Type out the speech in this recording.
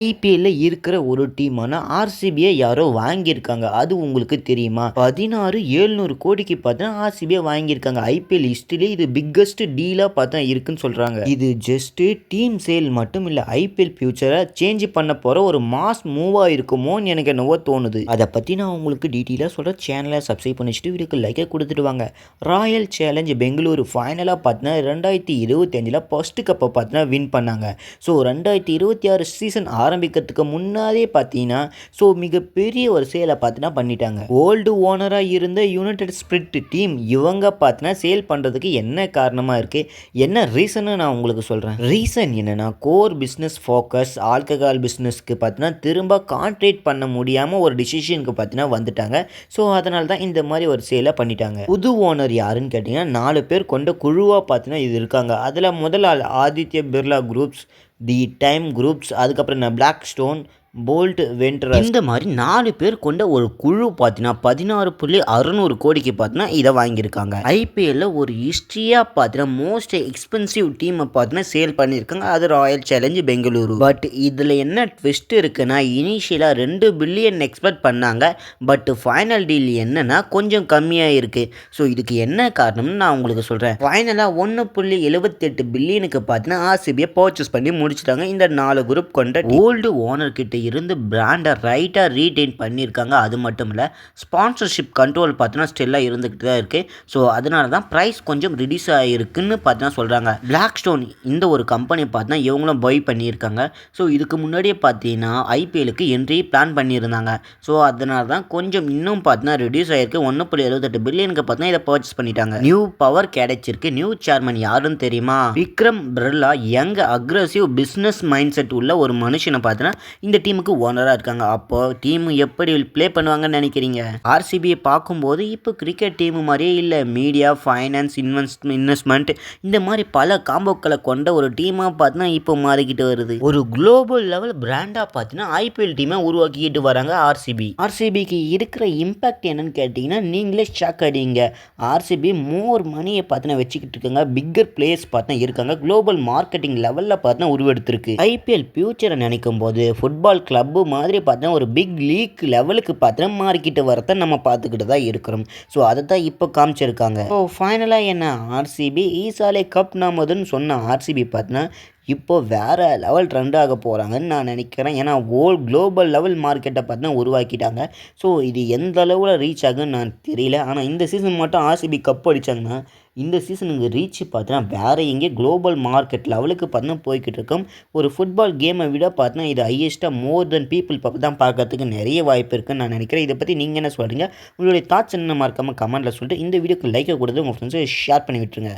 ஐபிஎல்ல இருக்கிற ஒரு டீமான ஆர்சிபியை யாரோ வாங்கியிருக்காங்க. அது உங்களுக்கு தெரியுமா? 16,700 கோடிக்கு பார்த்தீங்கன்னா ஆர்சிபியை வாங்கியிருக்காங்க. ஐபிஎல் ஹிஸ்டரியிலே இது பிக்கஸ்ட் டீலா பார்த்தா இருக்குன்னு சொல்றாங்க. இது ஜஸ்ட் டீம் சேல் மட்டும் இல்ல, ஐபிஎல் ஃபியூச்சரை சேஞ்ச் பண்ண போற ஒரு மாஸ் மூவா இருக்குமோன்னு எனக்கு என்னவோ தோணுது. அதை பத்தி நான் உங்களுக்கு டீட்டெயிலாக சொல்ற. சேனலை சப்ஸ்கிரைப் பண்ணி வச்சுட்டு வீடியோக்கு லைக்கை கொடுத்துட்டு வாங்க. ராயல் சேலஞ்ச் பெங்களூரு ஃபைனலாக பார்த்தீங்கன்னா 2025 ஃபர்ஸ்ட் கப்பை பார்த்தீங்கன்னா வின் பண்ணாங்க. ஸோ 2026 சீசன் ஆரம்பிக்கிறதுக்கு முன்னாடியே பார்த்தீங்கன்னா மிகப்பெரிய ஒரு சேலை பார்த்தீங்கன்னா பண்ணிட்டாங்க. ஓல்டு ஓனராக இருந்த யுனைடெட் ஸ்பிரிட் டீம் இவங்க பார்த்தீங்கன்னா சேல் பண்ணுறதுக்கு என்ன காரணமாக இருக்குது, என்ன ரீசன்னு நான் உங்களுக்கு சொல்கிறேன். ரீசன் என்னென்னா, கோர் பிஸ்னஸ் ஃபோக்கஸ் ஆல்கஹால் பிஸ்னஸ்க்கு பார்த்தீங்கன்னா திரும்ப கான்ட்ரேட் பண்ண முடியாமல் ஒரு டிசிஷனுக்கு பார்த்தீங்கன்னா வந்துட்டாங்க. ஸோ அதனால தான் இந்த மாதிரி ஒரு சேலை பண்ணிட்டாங்க. புது ஓனர் யாருன்னு கேட்டிங்கன்னா 4 பேர் கொண்ட குழுவாக பார்த்தீங்கன்னா இது இருக்காங்க. அதில் முதல் ஆள் Aditya Birla groups, the time groups, அதுக்கப்புறம் பிளாக் ஸ்டோன், போல்ட் வென்டரஸ், இந்த மாதிரி 4 பேர் கொண்ட ஒரு குழு பார்த்தீங்கன்னா 16,600 கோடிக்கு பார்த்தீங்கன்னா இதை வாங்கியிருக்காங்க. ஐபிஎல்ல ஒரு ஹிஸ்ட்ரியாக பார்த்தீங்கன்னா மோஸ்ட் எக்ஸ்பென்சிவ் டீமை பார்த்தீங்கன்னா சேல் பண்ணியிருக்காங்க. அது ராயல் சேலஞ்ச் பெங்களூரு. பட் இதில் என்ன ட்விஸ்ட் இருக்குன்னா, இனிஷியலாக 2 பில்லியன் எக்ஸ்பெக்ட் பண்ணாங்க. பட் ஃபைனல் டீல் என்னன்னா கொஞ்சம் கம்மியாக இருக்குது. ஸோ இதுக்கு என்ன காரணம்னு நான் உங்களுக்கு சொல்கிறேன். ஃபைனலாக 1.78 பில்லியனுக்கு பார்த்தீங்கன்னா ஆர்சிபியை பர்ச்சேஸ் பண்ணி முடிச்சிட்டாங்க. இந்த 4 குரூப் கொண்ட ஓல்டு ஓனர் கிட்ட இருந்து பிராண்டை ரைட்டாக ரீடெயின் பண்ணியிருக்காங்க. அது மட்டும் இல்லை, ஸ்பான்சர்ஷிப் கண்ட்ரோல் பார்த்தீங்கன்னா ஸ்டில்லாக இருந்துக்கிட்டு தான் இருக்குது. ஸோ அதனால தான் ப்ரைஸ் கொஞ்சம் ரிடியூஸ் ஆகிருக்குன்னு பார்த்தீங்கன்னா சொல்கிறாங்க. பிளாக் ஸ்டோன் இந்த ஒரு கம்பெனி பார்த்தீங்கன்னா இவங்களும் பை பண்ணியிருக்காங்க. ஸோ இதுக்கு முன்னாடியே பார்த்தீங்கன்னா ஐபிஎலுக்கு என்ட்ரி பிளான் பண்ணியிருந்தாங்க. ஸோ அதனால தான் கொஞ்சம் இன்னும் பார்த்தீங்கன்னா ரிடியூஸ் ஆகிருக்கு. 1.78 பில்லியனுக்கு பார்த்தீங்கன்னா இதை பர்ச்சேஸ் பண்ணிட்டாங்க. நியூ பவர் கிடைச்சிருக்கு. நியூ சேர்மன் யாருன்னு தெரியுமா? Vikram Birla. Young aggressive business mind set உள்ள ஒரு மனுஷனை பார்த்தீங்கன்னா இந்த டீமுக்கு ஓனராக இருக்காங்க. அப்போ டீம் எப்படி ப்ளே பண்ணுவாங்கன்னு நினைக்கிறீங்க? ஆர்சிபியை பார்க்கும்போது இப்போ கிரிக்கெட் டீம் மாதிரியே இல்லை. மீடியா, ஃபைனான்ஸ், இன்வெஸ்ட்மெண்ட், இந்த மாதிரி பல காம்போக்களை கொண்ட ஒரு டீமாக பார்த்தீங்கன்னா இப்போ மாறிக்கிட்டு வருது. ஒரு குளோபல் லெவல் பிராண்டாக பார்த்தீங்கன்னா ஐபிஎல் டீமை உருவாக்கிக்கிட்டு வராங்க ஆர்சிபிக்கு இருக்கிற இம்பாக்ட் என்னன்னு கேட்டிங்கன்னா நீங்களே ஷாக் அடிங்க. ஆர்சிபி மோர் மணியை பார்த்தீங்கன்னா வச்சுக்கிட்டு இருக்காங்க. பிக்கர் பிளேயர்ஸ் பார்த்தீங்கன்னா இருக்காங்க. குளோபல் மார்க்கெட்டிங் லெவலில் பார்த்தீங்கன்னா உருவெடுத்திருக்கு. ஐபிஎல் ஃபியூச்சரை நினைக்கும் போது ஃபுட்பால் கிளப்பு மாதிரி பார்த்தீங்கன்னா ஒரு பிக் லீக் லெவலுக்கு பார்த்தீங்கன்னா மாறிக்கிட்டு வரதை நம்ம பார்த்துக்கிட்டு தான் இருக்கிறோம். ஸோ அதை தான் இப்போ காமிச்சிருக்காங்க. ஸோ ஃபைனலாக என்ன, ஆர்சிபி ஈசாலே கப் நாமதுன்னு சொன்ன ஆர்சிபி பார்த்தீங்கன்னா இப்போ வேறு லெவல் ட்ரெண்ட் ஆக போகிறாங்கன்னு நான் நினைக்கிறேன். ஏன்னா குளோபல் லெவல் மார்க்கெட்டை பார்த்தீங்கன்னா உருவாக்கிட்டாங்க. ஸோ இது எந்த அளவில் ரீச் ஆகுன்னு நான் தெரியல. ஆனால் இந்த சீசன் மட்டும் ஆர்சிபி கப் அடித்தாங்கன்னா இந்த சீசனுக்கு ரீச் பார்த்தீங்கன்னா வேறு எங்கே குளோபல் மார்க்கெட் லெவலுக்கு பார்த்தீங்கன்னா போய்கிட்டு இருக்கோம். ஒரு ஃபுட்பால் கேமை விட பார்த்தீங்கன்னா இது ஹையஸ்ட்டாக மோர் தென் பீப்புள் தான் பார்க்கறதுக்கு நிறைய வாய்ப்பு இருக்குன்னு நான் நினைக்கிறேன். இதை பற்றி நீங்கள் என்ன சொல்கிறீங்க? உங்களுடைய தாட்ஸ் என்ன மறக்காமல் கமெண்ட்டில் சொல்லிட்டு இந்த வீடியோக்கு லைக்கை கொடுத்து உங்கள் ஃப்ரெண்ட்ஸை ஷேர் பண்ணி விட்டுருங்க.